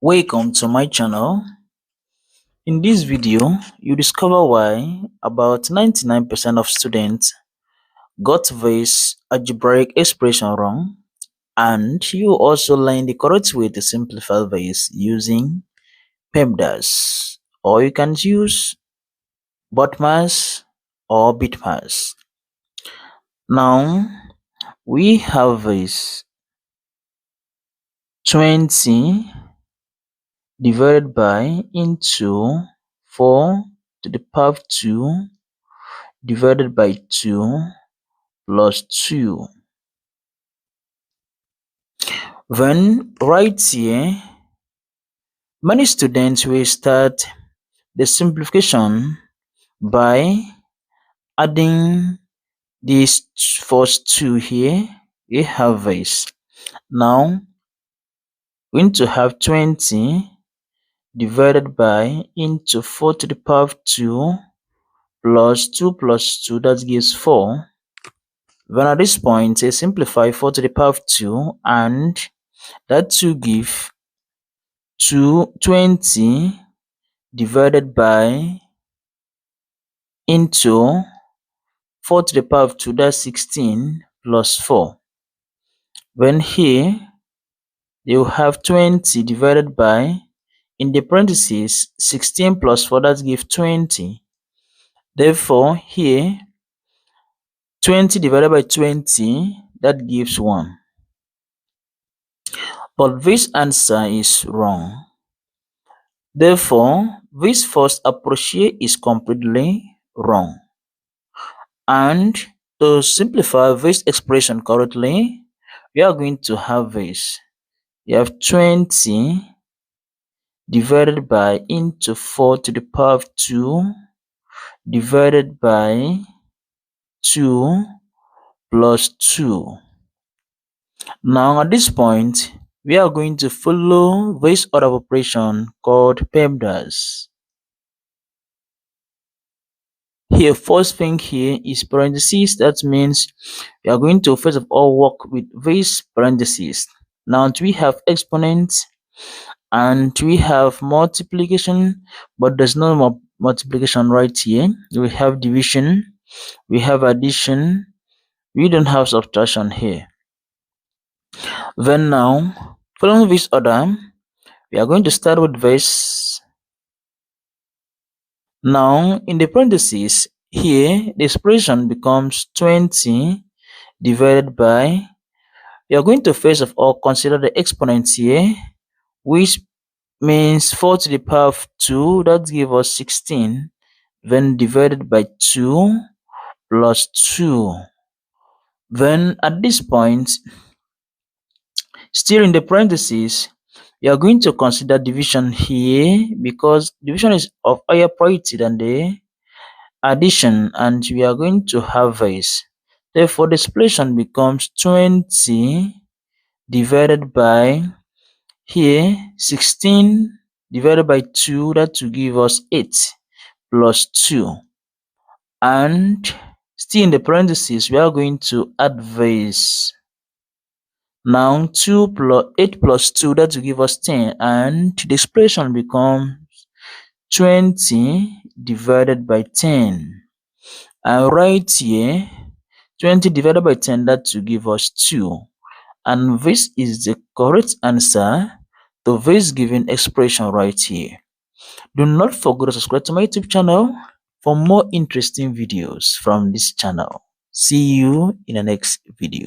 Welcome to my channel. In this video, you discover why about 99% of students got this algebraic expression wrong, and you also learn the correct way to simplify this using PEMDAS, or you can use BODMAS or BITMAS. Now, we have this 20 divided by into 4 to the power of 2 divided by 2 plus 2. Then right here, many students will start the simplification by adding these first 2 here. We have this. Now, we're going to have 20 divided by into 4 to the power of 2 plus 2 plus 2, that gives 4. Then at this point, I simplify 4 to the power of 2, and that 2 give 20 divided by into 4 to the power of 2, that's 16 plus 4. Then here, you have 20 divided by, in the parentheses, 16 plus 4, that gives 20. Therefore, here, 20 divided by 20, that gives 1. But this answer is wrong. Therefore, this first approach here is completely wrong. And to simplify this expression correctly, we are going to have this. You have 20 divided by into 4 to the power of 2 divided by 2 plus 2. Now at this point, we are going to follow this order of operation called PEMDAS. Here, first thing here is parentheses. That means we are going to first of all work with these parentheses. Now we have exponents and we have multiplication, but there's no multiplication right here. We have division, we have addition, we don't have subtraction here. Then now, following this order, we are going to start with this. Now, in the parentheses, here, the expression becomes 20 divided by, we are going to first of all consider the exponents here, which means 4 to the power of 2, that gives us 16, then divided by 2 plus 2. Then at this point, still in the parentheses, we are going to consider division here because division is of higher priority than the addition, and we are going to have this. Therefore, the expression becomes 20 divided by, here 16 divided by 2, that will give us 8 plus 2. And still in the parentheses, we are going to add this. Now 8 plus 2, that will give us 10, and the expression becomes 20 divided by 10. And right here, 20 divided by 10, that will give us 2. And this is the correct answer to this given expression right here. Do not forget to subscribe to my YouTube channel for more interesting videos from this channel. See you in the next video.